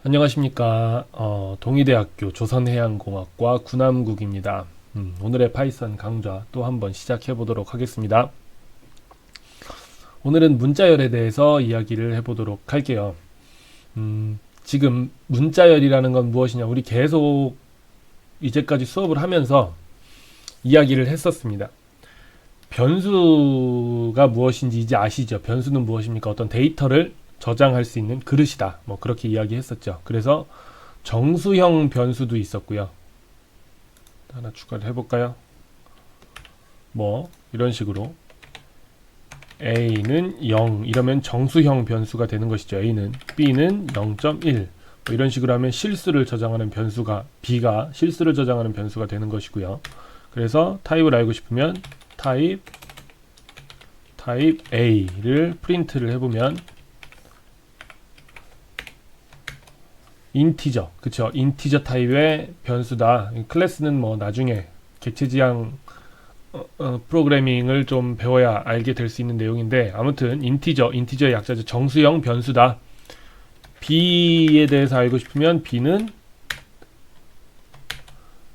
안녕하십니까. 동의대학교 조선해양공학과 군함국입니다. 오늘의 파이썬 강좌 또 한번 시작해 보도록 하겠습니다. 오늘은 문자열에 대해서 이야기를 해보도록 할게요. 지금 문자열이라는 건 무엇이냐, 우리 계속 이제까지 수업을 하면서 이야기를 했었습니다. 변수가 무엇인지 이제 아시죠? 변수는 무엇입니까? 어떤 데이터를 저장할 수 있는 그릇이다. 뭐 그렇게 이야기했었죠. 그래서 정수형 변수도 있었고요. 하나 추가를 해볼까요? 뭐 이런 식으로 A는 0 이러면 정수형 변수가 되는 것이죠. A는 B는 0.1 뭐 이런 식으로 하면 실수를 저장하는 변수가 B가 실수를 저장하는 변수가 되는 것이고요. 그래서 타입을 알고 싶으면 타입 A를 프린트를 해보면 인티저, 그쵸? 인티저 타입의 변수다. 클래스는 뭐 나중에 객체지향 프로그래밍을 좀 배워야 알게 될 수 있는 내용인데, 아무튼 인티저의 약자죠. 정수형 변수다. B에 대해서 알고 싶으면 B는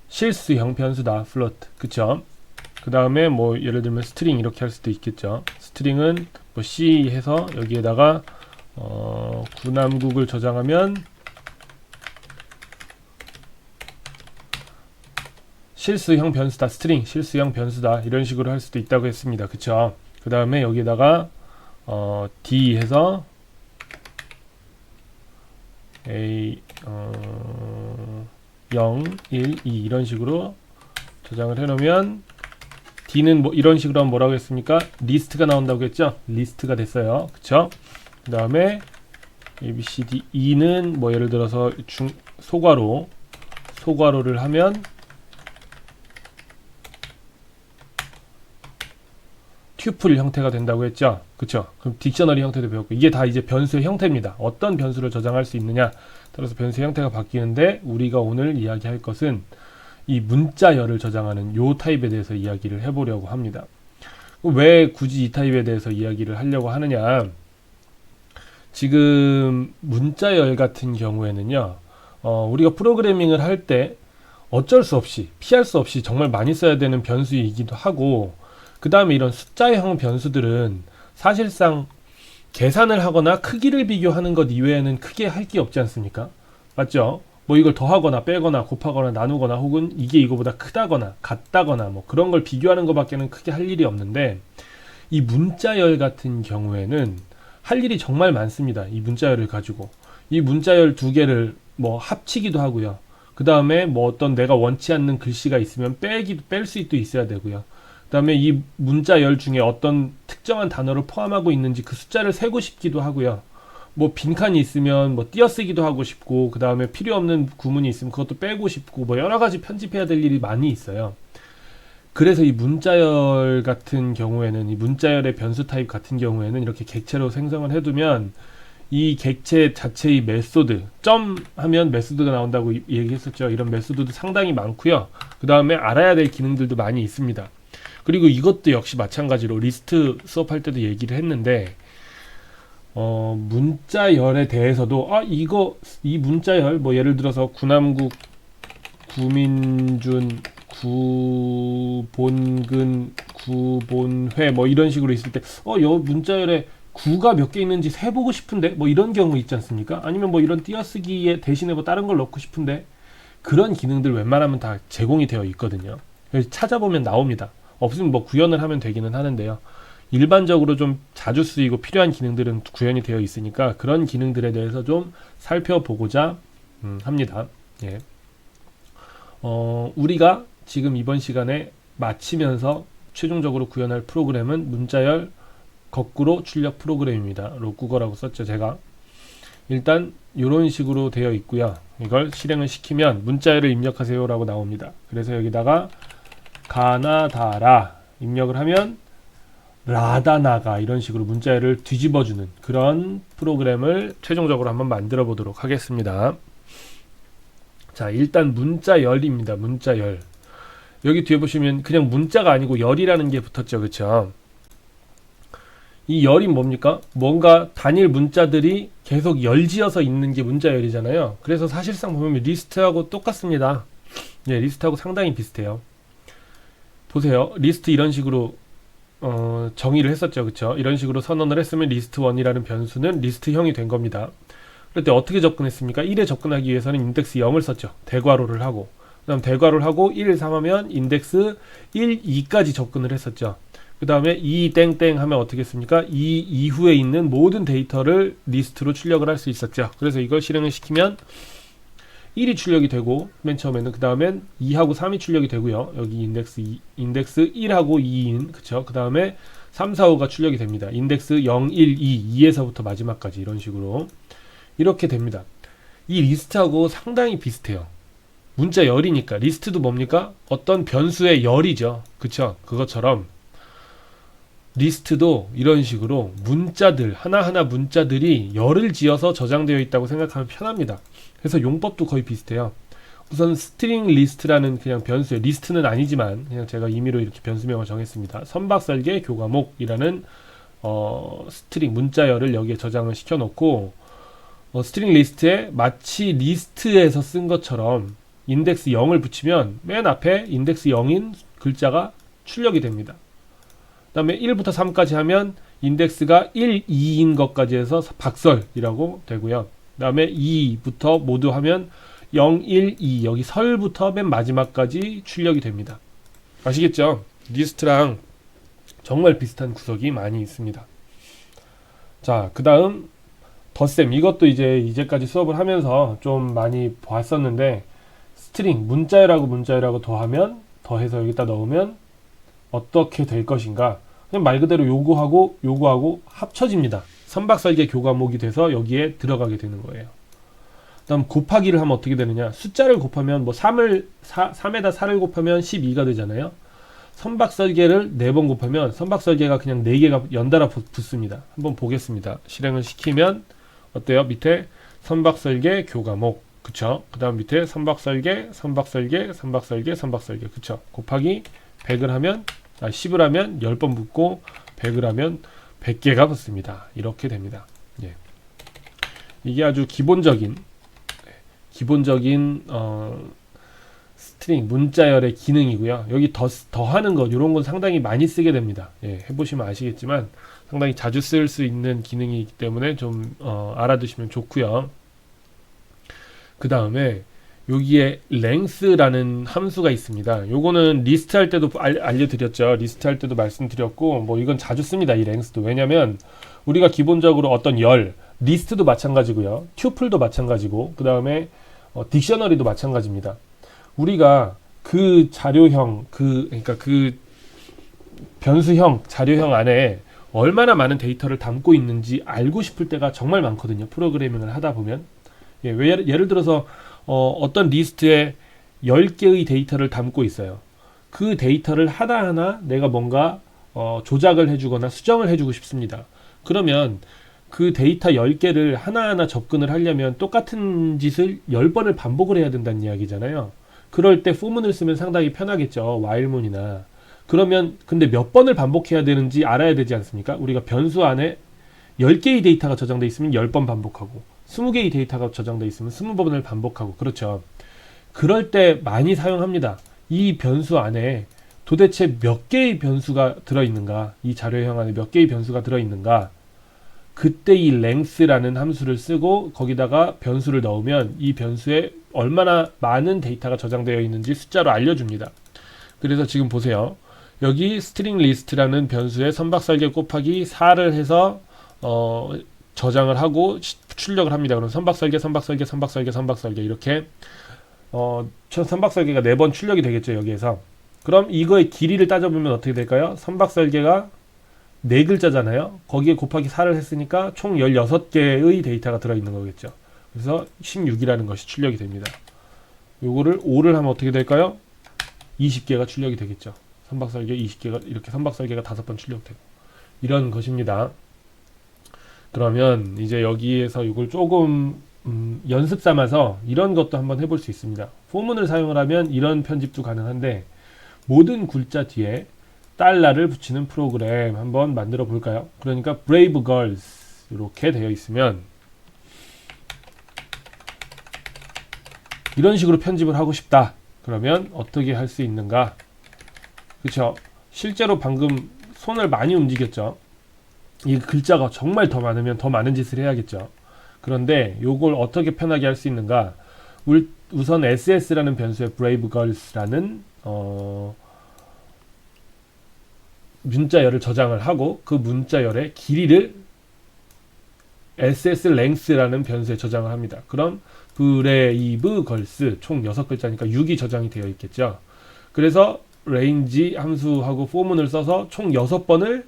실수형 변수다. 플로트, 그쵸? 그 다음에 뭐 예를 들면 스트링 이렇게 할 수도 있겠죠. 스트링은 뭐 C 해서 여기에다가 군함국을 저장하면 실수형 변수다. 스트링 실수형 변수다. 이런 식으로 할 수도 있다고 했습니다. 그쵸? 그 다음에 여기다가 D 해서 A 0, 1, 2 이런 식으로 저장을 해놓으면 D는 뭐 이런 식으로 하면 뭐라고 했습니까? 리스트가 나온다고 했죠? 리스트가 됐어요. 그쵸? 그 다음에 A, B, C, D, E는 뭐 예를 들어서 소괄호를 하면 튜플 형태가 된다고 했죠. 그쵸? 그럼 딕셔너리 형태도 배웠고, 이게 다 이제 변수의 형태입니다. 어떤 변수를 저장할 수 있느냐 따라서 변수의 형태가 바뀌는데, 우리가 오늘 이야기할 것은 이 문자열을 저장하는 요 타입에 대해서 이야기를 해보려고 합니다. 왜 굳이 이 타입에 대해서 이야기를 하려고 하느냐, 지금 문자열 같은 경우에는요, 우리가 프로그래밍을 할 때 어쩔 수 없이 피할 수 없이 정말 많이 써야 되는 변수이기도 하고, 그 다음에 이런 숫자형 변수들은 사실상 계산을 하거나 크기를 비교하는 것 이외에는 크게 할 게 없지 않습니까? 맞죠? 뭐 이걸 더하거나 빼거나 곱하거나 나누거나 혹은 이게 이거보다 크다거나 같다거나 뭐 그런 걸 비교하는 것밖에는 크게 할 일이 없는데, 이 문자열 같은 경우에는 할 일이 정말 많습니다. 이 문자열을 가지고 이 문자열 두 개를 뭐 합치기도 하고요. 그 다음에 뭐 어떤 내가 원치 않는 글씨가 있으면 뺄 수도 있어야 되고요. 그 다음에 이 문자열 중에 어떤 특정한 단어를 포함하고 있는지 그 숫자를 세고 싶기도 하고요. 뭐 빈칸이 있으면 뭐 띄어쓰기도 하고 싶고, 그 다음에 필요 없는 구문이 있으면 그것도 빼고 싶고, 뭐 여러 가지 편집해야 될 일이 많이 있어요. 그래서 이 문자열 같은 경우에는, 이 문자열의 변수 타입 같은 경우에는 이렇게 객체로 생성을 해두면 이 객체 자체의 메소드, 점 하면 메소드가 나온다고 얘기했었죠. 이런 메소드도 상당히 많고요. 그 다음에 알아야 될 기능들도 많이 있습니다. 그리고 이것도 역시 마찬가지로 리스트 수업할 때도 얘기를 했는데, 문자열에 대해서도 이 문자열 뭐 예를 들어서 군함국, 구민준, 구본근, 구본회 뭐 이런 식으로 있을 때 요 문자열에 구가 몇 개 있는지 세보고 싶은데 뭐 이런 경우 있지 않습니까? 아니면 뭐 이런 띄어쓰기에 대신에 뭐 다른 걸 넣고 싶은데, 그런 기능들 웬만하면 다 제공이 되어 있거든요. 그래서 찾아보면 나옵니다. 없으면 뭐 구현을 하면 되기는 하는데요. 일반적으로 좀 자주 쓰이고 필요한 기능들은 구현이 되어 있으니까 그런 기능들에 대해서 좀 살펴보고자 합니다. 예. 우리가 지금 이번 시간에 마치면서 최종적으로 구현할 프로그램은 문자열 거꾸로 출력 프로그램입니다. 록국어라고 썼죠, 제가. 일단 이런 식으로 되어 있고요. 이걸 실행을 시키면 문자열을 입력하세요 라고 나옵니다. 그래서 여기다가 가나다라 입력을 하면 라다나가 이런 식으로 문자열을 뒤집어주는 그런 프로그램을 최종적으로 한번 만들어 보도록 하겠습니다. 자, 일단 문자열입니다. 문자열. 여기 뒤에 보시면 그냥 문자가 아니고 열이라는 게 붙었죠. 그쵸? 이 열이 뭡니까? 뭔가 단일 문자들이 계속 열지어서 있는 게 문자열이잖아요. 그래서 사실상 보면 리스트하고 똑같습니다. 예, 리스트하고 상당히 비슷해요. 보세요. 리스트 이런 식으로 정의를 했었죠. 그쵸? 이런 식으로 선언을 했으면 리스트1이라는 변수는 리스트형이 된 겁니다. 그럴 때 어떻게 접근했습니까? 1에 접근하기 위해서는 인덱스 0을 썼죠. 대괄호를 하고. 그 다음 대괄호를 하고 1, 3 하면 인덱스 1, 2까지 접근을 했었죠. 그 다음에 2 땡땡 하면 어떻게 했습니까? 2 이후에 있는 모든 데이터를 리스트로 출력을 할 수 있었죠. 그래서 이걸 실행을 시키면 1이 출력이 되고 맨 처음에는 그 다음엔 2하고 3이 출력이 되고요. 여기 인덱스 1하고 2인 그쵸? 그 다음에 3, 4, 5가 출력이 됩니다. 인덱스 0, 1, 2, 2에서부터 마지막까지 이런 식으로 이렇게 됩니다. 이 리스트하고 상당히 비슷해요. 문자 열이니까 리스트도 뭡니까? 어떤 변수의 열이죠. 그쵸? 그것처럼 리스트도 이런 식으로 문자들 하나하나 문자들이 열을 지어서 저장되어 있다고 생각하면 편합니다. 그래서 용법도 거의 비슷해요. 우선 스트링 리스트라는 그냥 변수에 리스트는 아니지만 그냥 제가 임의로 이렇게 변수명을 정했습니다. 선박설계 교과목이라는 스트링 문자열을 여기에 저장을 시켜놓고 스트링 리스트에 마치 리스트에서 쓴 것처럼 인덱스 0을 붙이면 맨 앞에 인덱스 0인 글자가 출력이 됩니다. 그 다음에 1부터 3까지 하면 인덱스가 1, 2인 것까지 해서 박설이라고 되고요. 그 다음에 2부터 모두 하면 0, 1, 2 여기 설부터 맨 마지막까지 출력이 됩니다. 아시겠죠? 리스트랑 정말 비슷한 구석이 많이 있습니다. 자, 그 다음 덧셈 이것도 이제까지 수업을 하면서 좀 많이 봤었는데 스트링 문자열하고 더하면 더해서 여기다 넣으면 어떻게 될 것인가 그냥 말 그대로 요거하고 합쳐집니다. 선박설계 교과목이 돼서 여기에 들어가게 되는 거예요. 다음 곱하기를 하면 어떻게 되느냐 숫자를 곱하면 뭐 3에다 4를 곱하면 12가 되잖아요. 선박설계를 4번 곱하면 선박설계가 그냥 4개가 연달아 붙습니다. 한번 보겠습니다. 실행을 시키면 어때요? 밑에 선박설계 교과목 그쵸? 그 다음 밑에 선박설계 그쵸? 곱하기 100을 하면 10을 하면 10번 붙고 100을 하면 100개가 붙습니다. 이렇게 됩니다. 예. 이게 아주 기본적인 스트링 문자열의 기능이고요. 여기 더하는 것 이런 건 상당히 많이 쓰게 됩니다. 예, 해보시면 아시겠지만 상당히 자주 쓸 수 있는 기능이기 때문에 좀 알아두시면 좋고요. 그 다음에 여기에 length라는 함수가 있습니다. 요거는 리스트 할 때도 알려드렸죠. 리스트 할 때도 말씀드렸고 뭐 이건 자주 씁니다. 이 length도. 왜냐면 우리가 기본적으로 어떤 리스트도 마찬가지고요. 튜플도 마찬가지고 그 다음에 딕셔너리도 마찬가지입니다. 우리가 그 자료형 그러니까 그 변수형 자료형 안에 얼마나 많은 데이터를 담고 있는지 알고 싶을 때가 정말 많거든요. 프로그래밍을 하다 보면 예, 예를 들어서 어떤 리스트에 10개의 데이터를 담고 있어요. 그 데이터를 하나하나 내가 뭔가 조작을 해주거나 수정을 해주고 싶습니다. 그러면 그 데이터 10개를 하나하나 접근을 하려면 똑같은 짓을 10번을 반복을 해야 된다는 이야기잖아요. 그럴 때 for문을 쓰면 상당히 편하겠죠. while문이나. 그러면 근데 몇 번을 반복해야 되는지 알아야 되지 않습니까? 우리가 변수 안에 10개의 데이터가 저장되어 있으면 10번 반복하고 20개의 데이터가 저장되어 있으면 20번을 반복하고 그렇죠. 그럴 때 많이 사용합니다. 이 변수 안에 도대체 몇 개의 변수가 들어있는가 이 자료형 안에 몇 개의 변수가 들어있는가 그때 이 length라는 함수를 쓰고 거기다가 변수를 넣으면 이 변수에 얼마나 많은 데이터가 저장되어 있는지 숫자로 알려줍니다. 그래서 지금 보세요. 여기 string list라는 변수에 선박설계 곱하기 4를 해서 저장을 하고 출력을 합니다. 그럼 선박설계 이렇게 선박설계가 4번 출력이 되겠죠. 여기에서. 그럼 이거의 길이를 따져보면 어떻게 될까요? 선박설계가 4글자잖아요. 거기에 곱하기 4를 했으니까 총 16개의 데이터가 들어있는 거겠죠. 그래서 16이라는 것이 출력이 됩니다. 요거를 5를 하면 어떻게 될까요? 20개가 출력이 되겠죠. 선박설계 20개가 이렇게 선박설계가 5번 출력되고 이런 것입니다. 그러면 이제 여기에서 이걸 조금 연습 삼아서 이런 것도 한번 해볼 수 있습니다. 포문을 사용을 하면 이런 편집도 가능한데 모든 글자 뒤에 달러를 붙이는 프로그램 한번 만들어 볼까요? 그러니까 brave girls 이렇게 되어 있으면 이런 식으로 편집을 하고 싶다. 그러면 어떻게 할 수 있는가? 그쵸? 실제로 방금 손을 많이 움직였죠. 이 글자가 정말 더 많으면 더 많은 짓을 해야겠죠. 그런데 요걸 어떻게 편하게 할 수 있는가? 우선 SS라는 변수에 brave girls라는 문자열을 저장을 하고 그 문자열의 길이를 SS length라는 변수에 저장을 합니다. 그럼 brave girls 총 6글자니까 6이 저장이 되어 있겠죠. 그래서 range 함수하고 for문을 써서 총 6번을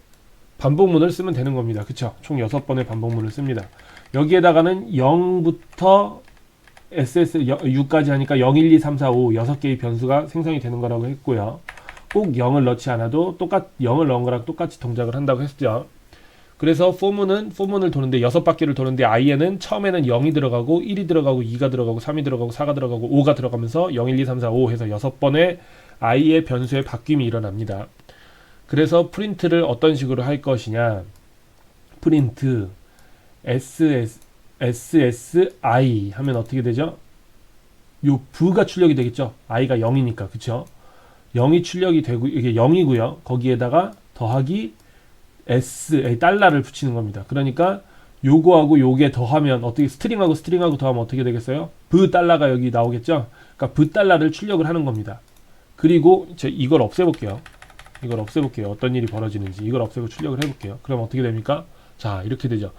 반복문을 쓰면 되는 겁니다. 그쵸? 총 6번의 반복문을 씁니다. 여기에다가는 0부터 SS 6까지 하니까 0, 1, 2, 3, 4, 5 6개의 변수가 생성이 되는 거라고 했고요. 꼭 0을 넣지 않아도 0을 넣은 거랑 똑같이 동작을 한다고 했죠. 그래서 for문을 도는데 6바퀴를 도는데 i에는 처음에는 0이 들어가고 1이 들어가고 2가 들어가고 3이 들어가고 4가 들어가고 5가 들어가면서 0, 1, 2, 3, 4, 5 해서 6번의 i의 변수의 바뀜이 일어납니다. 그래서 프린트를 어떤 식으로 할 것이냐, 프린트 SSI 하면 어떻게 되죠? 요 부가 출력이 되겠죠. i가 0이니까. 그쵸? 0이 출력이 되고 이게 0이고요. 거기에다가 더하기 달러를 붙이는 겁니다. 그러니까 요거하고 요게 더하면 어떻게 스트링하고 더하면 어떻게 되겠어요? 달러가 여기 나오겠죠. 그러니까 달러를 출력을 하는 겁니다. 그리고 이걸 없애볼게요. 어떤 일이 벌어지는지 이걸 없애고 출력을 해볼게요. 그럼 어떻게 됩니까? 자, 이렇게 되죠.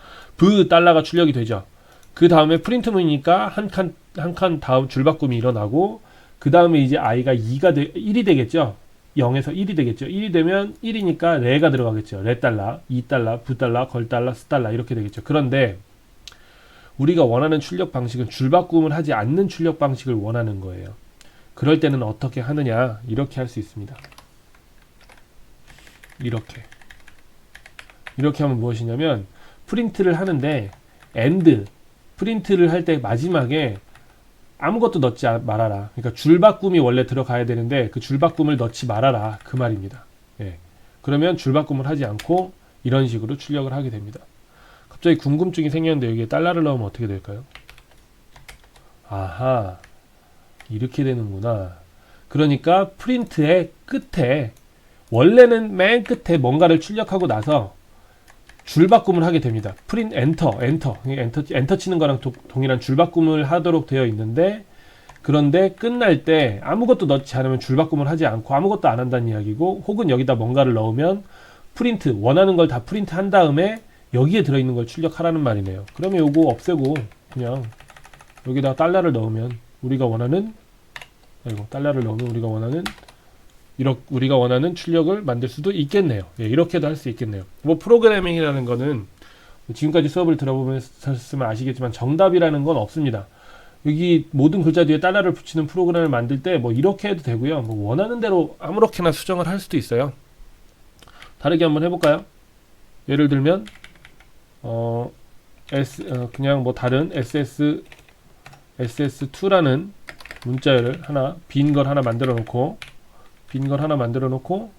달러가 출력이 되죠. 그 다음에 프린트문이니까 한 칸 다음 줄바꿈이 일어나고 그 다음에 이제 i가 1이 되겠죠. 0에서 1이 되겠죠. 1이 되면 1이니까 레가 들어가겠죠. 레달러, 2달러, 부달러, 걸달러, 스달러 이렇게 되겠죠. 그런데 우리가 원하는 출력 방식은 줄바꿈을 하지 않는 출력 방식을 원하는 거예요. 그럴 때는 어떻게 하느냐? 이렇게 할 수 있습니다. 이렇게 하면 무엇이냐면 프린트를 하는데 프린트를 할 때 마지막에 아무것도 넣지 말아라. 그러니까 줄바꿈이 원래 들어가야 되는데 그 줄바꿈을 넣지 말아라. 그 말입니다. 예. 그러면 줄바꿈을 하지 않고 이런 식으로 출력을 하게 됩니다. 갑자기 궁금증이 생겼는데 여기에 달러를 넣으면 어떻게 될까요? 아하, 이렇게 되는구나. 그러니까 프린트의 끝에 원래는 맨 끝에 뭔가를 출력하고 나서 줄바꿈을 하게 됩니다. 엔터 치는 거랑 동일한 줄바꿈을 하도록 되어 있는데 그런데 끝날 때 아무것도 넣지 않으면 줄바꿈을 하지 않고 아무것도 안 한다는 이야기고 혹은 여기다 뭔가를 넣으면 원하는 걸 다 프린트 한 다음에 여기에 들어있는 걸 출력하라는 말이네요. 그러면 요거 없애고 그냥 여기다 달러를 넣으면 우리가 원하는 우리가 원하는 출력을 만들 수도 있겠네요. 예, 이렇게도 할 수 있겠네요. 뭐 프로그래밍이라는 거는 지금까지 수업을 들어보셨으면 아시겠지만 정답이라는 건 없습니다. 여기 모든 글자 뒤에 달러를 붙이는 프로그램을 만들 때 뭐 이렇게 해도 되고요. 뭐 원하는 대로 아무렇게나 수정을 할 수도 있어요. 다르게 한번 해볼까요? 예를 들면 그냥 뭐 다른 SS2라는 문자열을 빈 걸 하나 만들어 놓고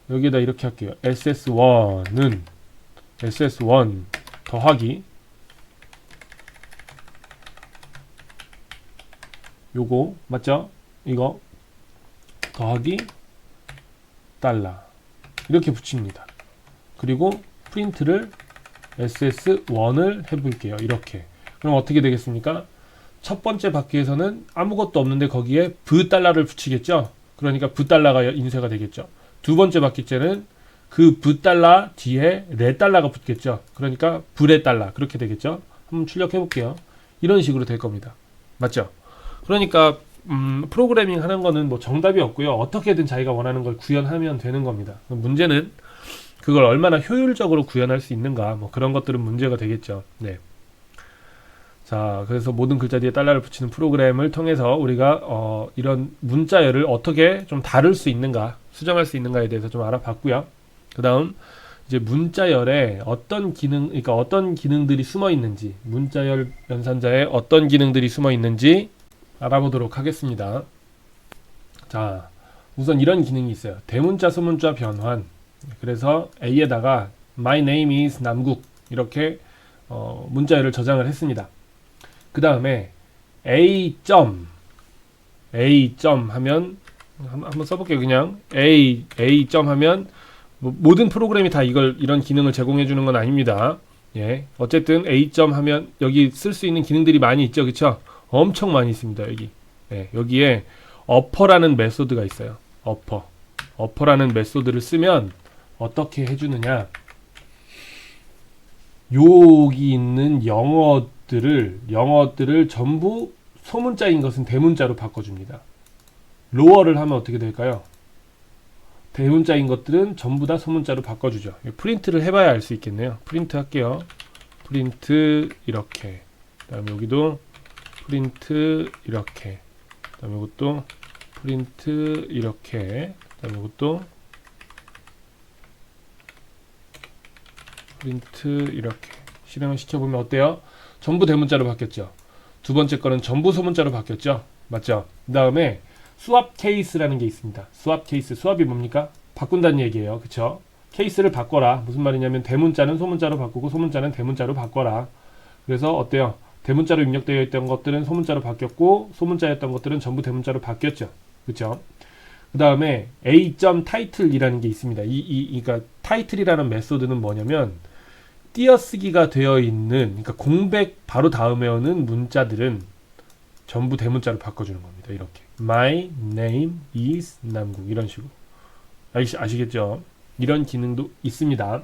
여기에다 이렇게 할게요. SS1 더하기 요거 맞죠? 이거 더하기 달러 이렇게 붙입니다. 그리고 프린트를 SS1을 해볼게요. 이렇게. 그럼 어떻게 되겠습니까? 첫 번째 바퀴에서는 아무것도 없는데 거기에 달러를 붙이겠죠. 그러니까 달러가 인쇄가 되겠죠. 두 번째 바퀴째는 그 달러 뒤에 레달러가 붙겠죠. 그러니까 레달러 그렇게 되겠죠. 한번 출력해 볼게요. 이런 식으로 될 겁니다. 맞죠? 그러니까 프로그래밍 하는 거는 뭐 정답이 없고요. 어떻게든 자기가 원하는 걸 구현하면 되는 겁니다. 문제는 그걸 얼마나 효율적으로 구현할 수 있는가 뭐 그런 것들은 문제가 되겠죠. 네. 자, 그래서 모든 글자 뒤에 달러를 붙이는 프로그램을 통해서 우리가 이런 문자열을 어떻게 좀 다룰 수 있는가, 수정할 수 있는가에 대해서 좀 알아봤고요. 그 다음 이제 문자열에 어떤 기능들이 숨어 있는지, 문자열 연산자에 어떤 기능들이 숨어 있는지 알아보도록 하겠습니다. 자, 우선 이런 기능이 있어요. 대문자 소문자 변환. 그래서 A에다가 My name is 남국 이렇게 문자열을 저장을 했습니다. 그 다음에 A 점 하면 한번 써볼게요. 그냥 A 점 하면 모든 프로그램이 다 이런 기능을 제공해 주는 건 아닙니다. 예, 어쨌든 A 점 하면 여기 쓸 수 있는 기능들이 많이 있죠, 그쵸? 엄청 많이 있습니다. 여기. 예, 여기에 어퍼라는 메소드가 있어요. 어퍼라는 메소드를 쓰면 어떻게 해주느냐? 여기 있는 영어들을 전부 소문자인 것은 대문자로 바꿔줍니다. 로어를 하면 어떻게 될까요? 대문자인 것들은 전부 다 소문자로 바꿔주죠. 프린트를 해봐야 알 수 있겠네요. 프린트 할게요. 프린트 이렇게. 그 다음에 여기도 프린트 이렇게. 그 다음에 이것도 프린트 이렇게. 그 다음에 이것도 프린트 이렇게. 실행을 시켜보면 어때요? 전부 대문자로 바뀌었죠. 두 번째 거는 전부 소문자로 바뀌었죠. 맞죠? 그 다음에 스왑 케이스라는 게 있습니다. 스왑 케이스. 스왑이 뭡니까? 바꾼다는 얘기예요. 그쵸? 케이스를 바꿔라. 무슨 말이냐면 대문자는 소문자로 바꾸고 소문자는 대문자로 바꿔라. 그래서 어때요? 대문자로 입력되어 있던 것들은 소문자로 바뀌었고 소문자였던 것들은 전부 대문자로 바뀌었죠. 그쵸? 그 다음에 A.title이라는 게 있습니다. 그러니까 타이틀이라는 메소드는 뭐냐면 띄어쓰기가 되어 있는, 그러니까 공백 바로 다음에 오는 문자들은 전부 대문자로 바꿔주는 겁니다. 이렇게. My name is 남국. 이런 식으로. 아시겠죠? 이런 기능도 있습니다.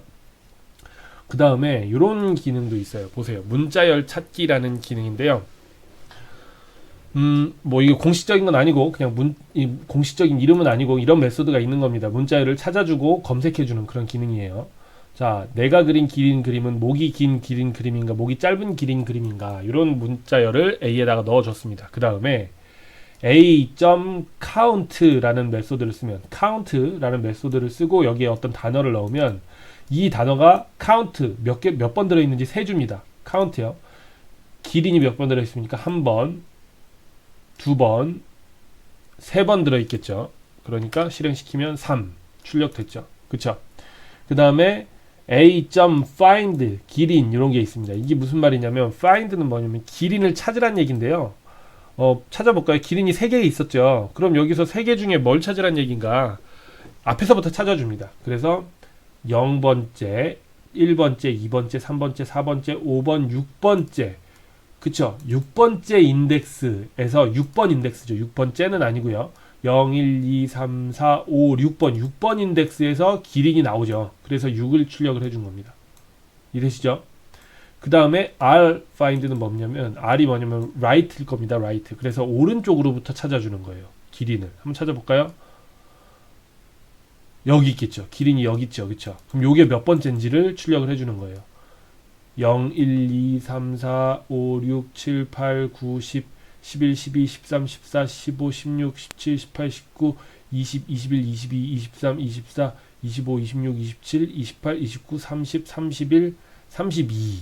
그 다음에 이런 기능도 있어요. 보세요. 문자열 찾기라는 기능인데요. 뭐 이게 공식적인 건 아니고 그냥 공식적인 이름은 아니고 이런 메소드가 있는 겁니다. 문자열을 찾아주고 검색해주는 그런 기능이에요. 자, 내가 그린 기린 그림은 목이 긴 기린 그림인가 목이 짧은 기린 그림인가 이런 문자열을 A에다가 넣어줬습니다. 그 다음에 A.count라는 메소드를 쓰면 count라는 메소드를 쓰고 여기에 어떤 단어를 넣으면 이 단어가 count 몇 번 들어있는지 세줍니다. count요. 기린이 몇 번 들어있습니까? 한 번, 두 번, 세 번 들어있겠죠. 그러니까 실행시키면 3 출력됐죠. 그쵸? 그 다음에 A.find 기린 이런 게 있습니다. 이게 무슨 말이냐면 find는 뭐냐면 기린을 찾으란 얘기인데요. 찾아볼까요? 기린이 3개 있었죠. 그럼 여기서 3개 중에 뭘 찾으란 얘기인가? 앞에서부터 찾아줍니다. 그래서 0번째, 1번째, 2번째, 3번째, 4번째, 5번, 6번째. 그쵸? 6번째 인덱스에서 6번 인덱스죠. 6번째는 아니고요. 0, 1, 2, 3, 4, 5, 6번. 6번 인덱스에서 기린이 나오죠. 그래서 6을 출력을 해준 겁니다. 이해되시죠? 그 다음에 rfind는 뭐냐면 r이 뭐냐면 right일 겁니다. right. 그래서 오른쪽으로부터 찾아주는 거예요. 기린을. 한번 찾아볼까요? 여기 있겠죠. 기린이 여기 있죠. 그쵸? 그럼 요게 몇 번째인지를 출력을 해주는 거예요. 0, 1, 2, 3, 4, 5, 6, 7, 8, 9, 10, 11, 12, 13, 14, 15, 16, 17, 18, 19, 20, 21, 22, 23, 24, 25, 26, 27, 28, 29, 30, 31, 32.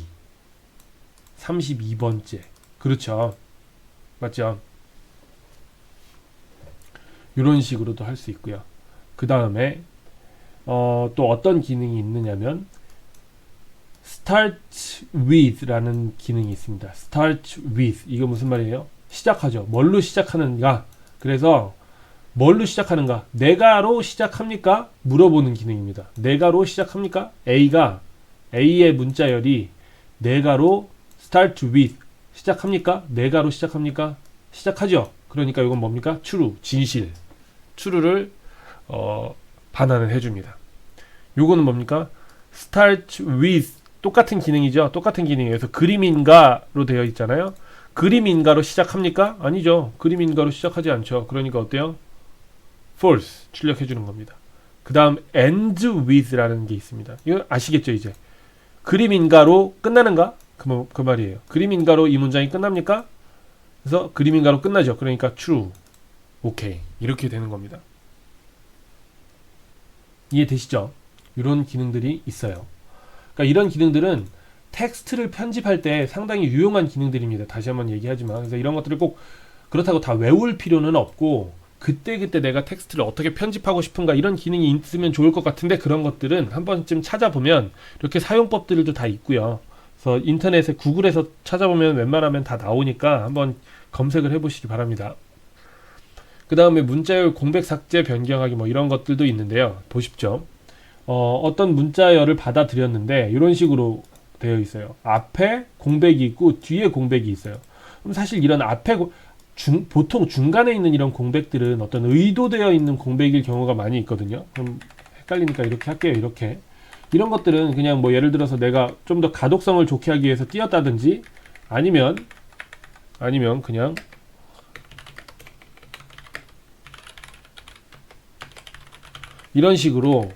32번째. 그렇죠. 맞죠? 이런 식으로도 할 수 있고요. 그 다음에 또 어떤 기능이 있느냐면 start with라는 기능이 있습니다. start with. 이거 무슨 말이에요? 시작하죠. 뭘로 시작하는가? 그래서 뭘로 시작하는가? 내가로 시작합니까? 물어보는 기능입니다. 내가로 시작합니까? A의 문자열이 내가로 start with 시작합니까? 내가로 시작합니까? 시작하죠. 그러니까 이건 뭡니까? true, 진실. true를 반환을 해줍니다. 요거는 뭡니까? start with 똑같은 기능이죠. 똑같은 기능이에요. 그래서 그림인가로 되어 있잖아요. 그림인가로 시작합니까? 아니죠. 그림인가로 시작하지 않죠. 그러니까 어때요? false 출력해주는 겁니다. 그 다음 end with라는 게 있습니다. 이거 아시겠죠 이제? 그림인가로 끝나는가? 그 말이에요. 그림인가로 이 문장이 끝납니까? 그래서 그림인가로 끝나죠. 그러니까 true, 오케이 이렇게 되는 겁니다. 이해되시죠? 이런 기능들이 있어요. 그러니까 이런 기능들은 텍스트를 편집할 때 상당히 유용한 기능들입니다. 다시 한번 얘기하지만 그래서 이런 것들을 꼭 그렇다고 다 외울 필요는 없고 그때그때 내가 텍스트를 어떻게 편집하고 싶은가 이런 기능이 있으면 좋을 것 같은데 그런 것들은 한 번쯤 찾아보면 이렇게 사용법들도 다 있고요. 그래서 인터넷에 구글에서 찾아보면 웬만하면 다 나오니까 한번 검색을 해보시기 바랍니다. 그 다음에 문자열 공백 삭제 변경하기 뭐 이런 것들도 있는데요. 보십시오. 어떤 문자열을 받아들였는데 이런 식으로 되어 있어요. 앞에 공백이 있고 뒤에 공백이 있어요. 그럼 사실 이런 앞에 보통 중간에 있는 이런 공백들은 어떤 의도되어 있는 공백일 경우가 많이 있거든요. 그럼 헷갈리니까 이렇게 할게요. 이렇게 이런 것들은 그냥 뭐 예를 들어서 내가 좀 더 가독성을 좋게 하기 위해서 띄었다든지 아니면 그냥 이런 식으로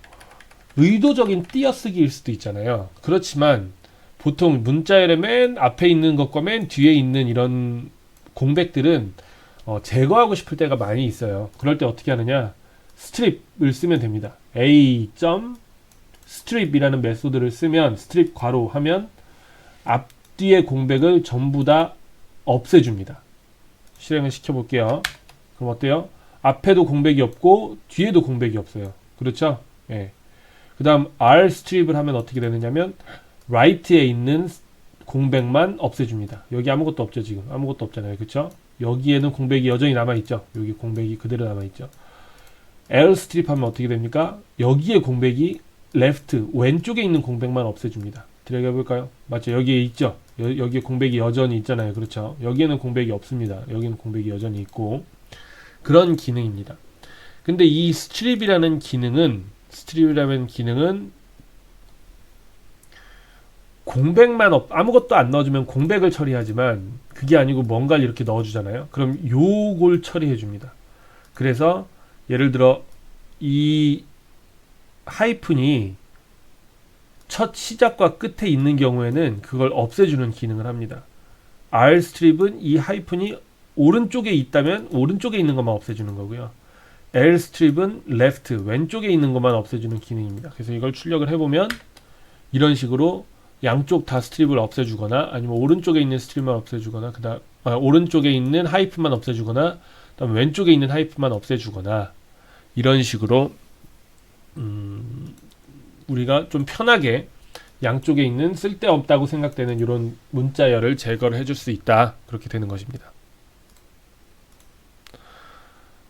의도적인 띄어쓰기일 수도 있잖아요. 그렇지만 보통 문자열의 맨 앞에 있는 것과 맨 뒤에 있는 이런 공백들은 제거하고 싶을 때가 많이 있어요. 그럴 때 어떻게 하느냐? 스트립을 쓰면 됩니다. a. strip이라는 메소드를 쓰면 strip 괄호 하면 앞뒤의 공백을 전부 다 없애줍니다. 실행을 시켜볼게요. 그럼 어때요? 앞에도 공백이 없고 뒤에도 공백이 없어요. 그렇죠? 예. 그 다음 r strip을 하면 어떻게 되느냐면 right에 있는 공백만 없애줍니다. 여기 아무것도 없죠. 지금 아무것도 없잖아요. 그쵸? 여기에는 공백이 여전히 남아있죠. 여기 공백이 그대로 남아있죠. l strip 하면 어떻게 됩니까? 여기에 공백이 left 왼쪽에 있는 공백만 없애줍니다. 들어가 볼까요? 맞죠? 여기에 있죠. 여기에 공백이 여전히 있잖아요. 그렇죠? 여기에는 공백이 없습니다. 여기는 공백이 여전히 있고 그런 기능입니다. 근데 이 strip이라는 기능은 공백만 아무것도 안 넣어주면 공백을 처리하지만 그게 아니고 뭔가를 이렇게 넣어주잖아요. 그럼 요걸 처리해 줍니다. 그래서 예를 들어 이 하이픈이 첫 시작과 끝에 있는 경우에는 그걸 없애주는 기능을 합니다. r strip은 이 하이픈이 오른쪽에 있다면 오른쪽에 있는 것만 없애주는 거고요. l strip은 left 왼쪽에 있는 것만 없애주는 기능입니다. 그래서 이걸 출력을 해보면 이런 식으로 양쪽 다 스트립을 없애주거나 아니면 오른쪽에 있는 스트립만 없애주거나 오른쪽에 있는 하이픈만 없애주거나 그다음 왼쪽에 있는 하이픈만 없애주거나 이런 식으로 우리가 좀 편하게 양쪽에 있는 쓸데없다고 생각되는 이런 문자열을 제거를 해줄 수 있다. 그렇게 되는 것입니다.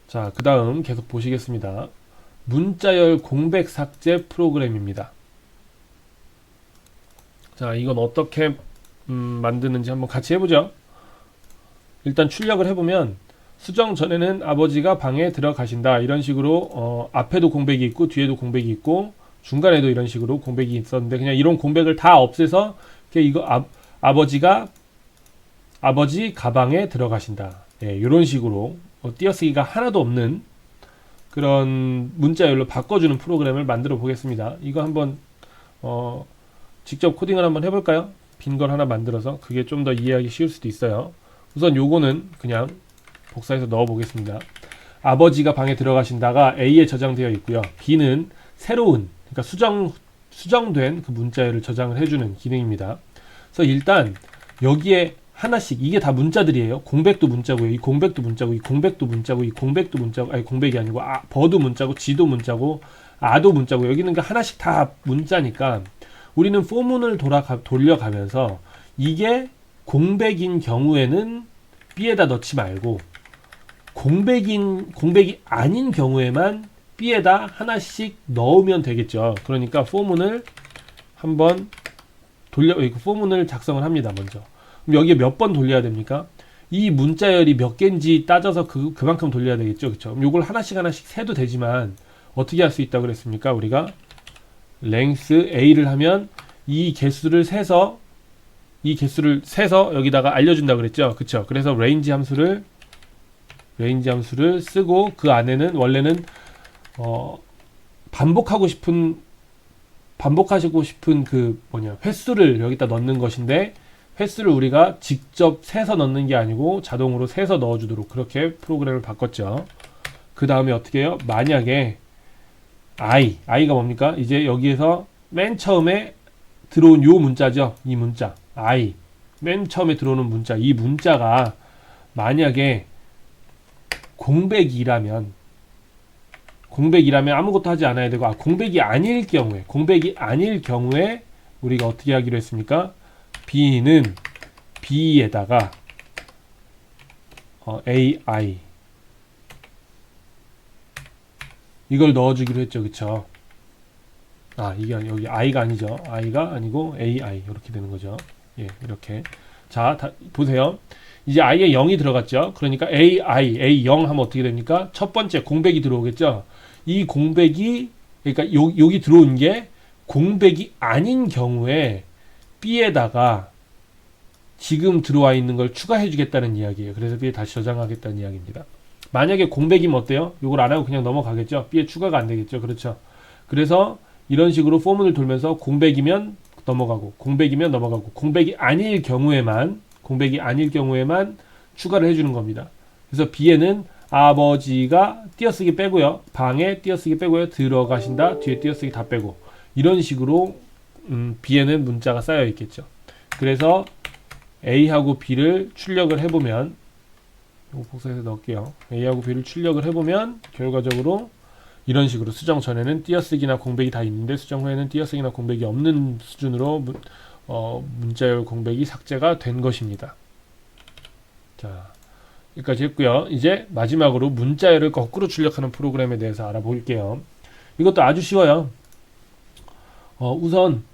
자, 그 다음 계속 보시겠습니다. 문자열 공백 삭제 프로그램입니다. 자, 이건 어떻게 만드는지 한번 같이 해보죠. 일단 출력을 해보면 수정 전에는 아버지가 방에 들어가신다. 이런 식으로 앞에도 공백이 있고 뒤에도 공백이 있고 중간에도 이런 식으로 공백이 있었는데 그냥 이런 공백을 다 없애서 이거 아버지 가방에 들어가신다. 예, 이런 식으로 띄어쓰기가 하나도 없는 그런 문자열로 바꿔주는 프로그램을 만들어 보겠습니다. 이거 한번 직접 코딩을 한번 해볼까요? 빈 걸 하나 만들어서 그게 좀 더 이해하기 쉬울 수도 있어요. 우선 요거는 그냥 복사해서 넣어 보겠습니다. 아버지가 방에 들어가신다가 A에 저장되어 있고요. B는 새로운 그러니까 수정된 그 문자열을 저장을 해주는 기능입니다. 그래서 일단 여기에 하나씩 이게 다 문자들이에요. 공백도 문자고요. 이 공백도 문자고 이 공백도 문자고 이 공백도 문자고 아니 공백이 아니고 버도 문자고 지도 문자고 아도 문자고 여기는 그 하나씩 다 문자니까 우리는 포문을 돌려가면서 이게 공백인 경우에는 B에다 넣지 말고 공백이 아닌 경우에만 B에다 하나씩 넣으면 되겠죠. 그러니까 포문을 한번 포문을 작성을 합니다. 먼저. 그럼 여기에 몇 번 돌려야 됩니까? 이 문자열이 몇 개인지 따져서 그만큼 돌려야 되겠죠. 그렇죠? 그럼 요걸 하나씩 세도 되지만 어떻게 할 수 있다고 그랬습니까? 우리가 length A를 하면 이 개수를 세서 여기다가 알려준다고 그랬죠. 그쵸? 그래서 range 함수를 쓰고 그 안에는 원래는 반복하시고 싶은 그 횟수를 여기다 넣는 것인데 횟수를 우리가 직접 세서 넣는 게 아니고 자동으로 세서 넣어주도록 그렇게 프로그램을 바꿨죠. 그 다음에 어떻게 해요? 만약에 i가 뭡니까? 이제 여기에서 맨 처음에 들어온 요 문자죠. 이 문자 맨 처음에 들어오는 문자 이 문자가 만약에 공백이라면 아무것도 하지 않아야 되고, 공백이 아닐 경우에 우리가 어떻게 하기로 했습니까? b는 b에다가 ai 이걸 넣어주기로 했죠. 그쵸? 이게 여기 i가 아니죠. i가 아니고 ai 이렇게 되는 거죠. 예, 이렇게. 자, 보세요. 이제 i에 0이 들어갔죠. 그러니까 A0 하면 어떻게 됩니까? 첫 번째 공백이 들어오겠죠. 이 공백이, 그러니까 여기 들어온 게 공백이 아닌 경우에 B에다가 지금 들어와 있는 걸 추가해 주겠다는 이야기예요. 그래서 B에 다시 저장하겠다는 이야기입니다. 만약에 공백이면 어때요? 이걸 안 하고 그냥 넘어가겠죠. B에 추가가 안 되겠죠. 그렇죠. 그래서 이런 식으로 포문을 돌면서 공백이면 넘어가고, 공백이 아닐 경우에만 추가를 해주는 겁니다. 그래서 B에는 아버지가 띄어쓰기 빼고요. 방에 띄어쓰기 빼고요. 들어가신다. 뒤에 띄어쓰기 다 빼고. 이런 식으로 B에는 문자가 쌓여 있겠죠. 그래서 A하고 B를 출력을 해보면, 이거 복사해서 넣을게요. A하고 B를 출력을 해보면 결과적으로 이런 식으로 수정 전에는 띄어쓰기나 공백이 다 있는데 수정 후에는 띄어쓰기나 공백이 없는 수준으로 문자열 공백이 삭제가 된 것입니다. 자, 여기까지 했고요. 이제 마지막으로 문자열을 거꾸로 출력하는 프로그램에 대해서 알아볼게요. 이것도 아주 쉬워요. 우선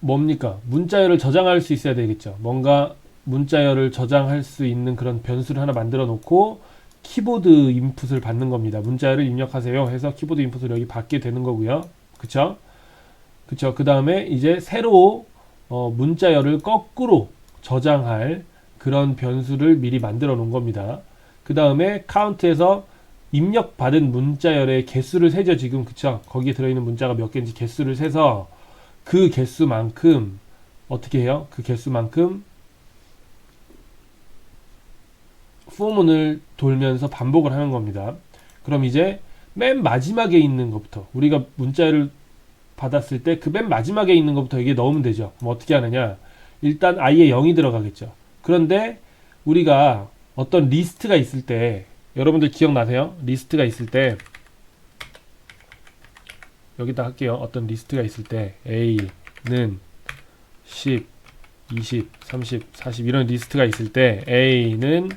뭡니까? 문자열을 저장할 수 있어야 되겠죠. 뭔가 문자열을 저장할 수 있는 그런 변수를 하나 만들어 놓고 키보드 인풋을 받는 겁니다. 문자열을 입력하세요 해서 키보드 인풋을 여기 받게 되는 거고요. 그쵸? 그 다음에 이제 새로 문자열을 거꾸로 저장할 그런 변수를 미리 만들어 놓은 겁니다. 그 다음에 카운트에서 입력받은 문자열의 개수를 세죠. 지금 그쵸? 거기에 들어있는 문자가 몇 개인지 개수를 세서 그 개수만큼 어떻게 해요? 그 개수만큼 포문을 돌면서 반복을 하는 겁니다. 그럼 이제 맨 마지막에 있는 것부터, 우리가 문자를 받았을 때 그 맨 마지막에 있는 것부터 여기에 넣으면 되죠. 그럼 어떻게 하느냐? 일단 i에 0이 들어가겠죠. 그런데 우리가 어떤 리스트가 있을 때, 여러분들 기억나세요? 리스트가 있을 때 여기다 할게요. 어떤 리스트가 있을 때 A는 10, 20, 30, 40 이런 리스트가 있을 때 A는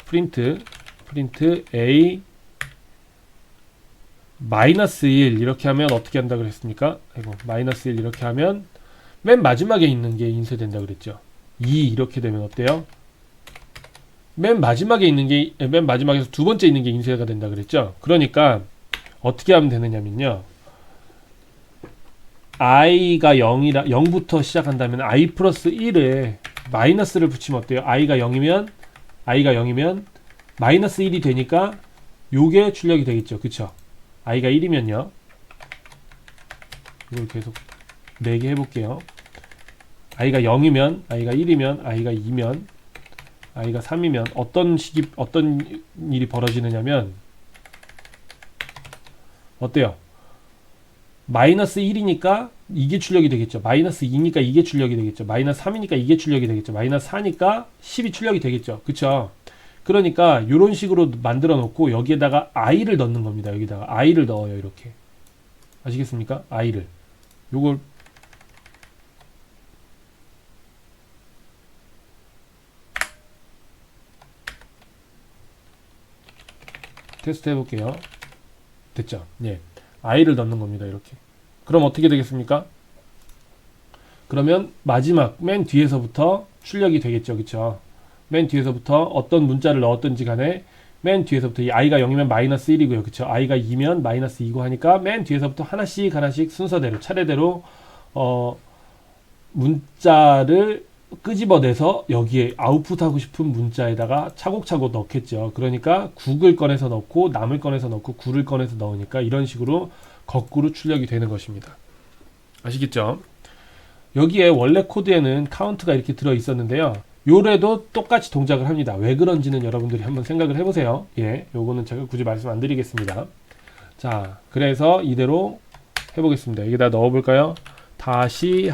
프린트 A 마이너스 1 이렇게 하면 어떻게 한다 그랬습니까? 마이너스 1 이렇게 하면 맨 마지막에 있는 게 인쇄된다 그랬죠. 2 이렇게 되면 어때요? 맨 마지막에서 두 번째 있는 게 인쇄가 된다 그랬죠. 그러니까 어떻게 하면 되느냐면요. i가 0부터 시작한다면 i 플러스 1에 마이너스를 붙이면 어때요? i가 0이면 마이너스 1이 되니까 요게 출력이 되겠죠. 그쵸? i가 1이면요. 이걸 계속 4개 해볼게요. i가 0이면, i가 1이면, i가 2면, i가 3이면 어떤 일이 벌어지느냐면 어때요? 마이너스 1이니까 이게 출력이 되겠죠. 마이너스 2니까 이게 출력이 되겠죠. 마이너스 3이니까 이게 출력이 되겠죠. 마이너스 4니까 10이 출력이 되겠죠. 그쵸? 그러니까 이런 식으로 만들어 놓고 여기에다가 i를 넣는 겁니다. 여기다가 i를 넣어요. 이렇게. 아시겠습니까? i를. 요걸 테스트 해볼게요. 됐죠? 예. i를 넣는 겁니다. 이렇게. 그럼 어떻게 되겠습니까? 그러면 마지막 맨 뒤에서부터 출력이 되겠죠. 그쵸? 맨 뒤에서부터 어떤 문자를 넣었든지 간에 맨 뒤에서부터 이 i가 0이면 마이너스 1이고요. 그쵸? i가 2면 마이너스 2고 하니까 맨 뒤에서부터 하나씩 순서대로 차례대로 문자를 끄집어내서 여기에 아웃풋하고 싶은 문자에다가 차곡차곡 넣겠죠. 그러니까 9을 꺼내서 넣고 남을 꺼내서 넣고 9를 꺼내서 넣으니까 이런 식으로 거꾸로 출력이 되는 것입니다. 아시겠죠? 여기에 원래 코드에는 카운트가 이렇게 들어 있었는데요. 요래도 똑같이 동작을 합니다. 왜 그런지는 여러분들이 한번 생각을 해보세요. 예, 요거는 제가 굳이 말씀 안 드리겠습니다. 자, 그래서 이대로 해보겠습니다. 여기다 넣어볼까요? 다시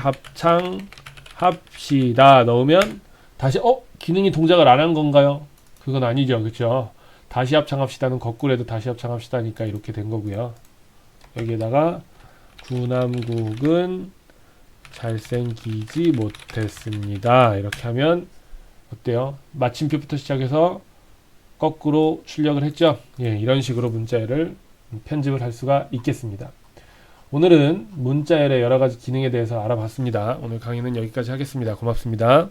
합시다 넣으면 다시 기능이 동작을 안 한 건가요? 그건 아니죠. 그쵸? 다시 합창합시다는 거꾸로 해도 다시 합창합시다니까 이렇게 된 거고요. 여기에다가 구남국은 잘생기지 못했습니다. 이렇게 하면 어때요? 마침표부터 시작해서 거꾸로 출력을 했죠. 예, 이런 식으로 문자열을 편집을 할 수가 있겠습니다. 오늘은 문자열의 여러 가지 기능에 대해서 알아봤습니다. 오늘 강의는 여기까지 하겠습니다. 고맙습니다.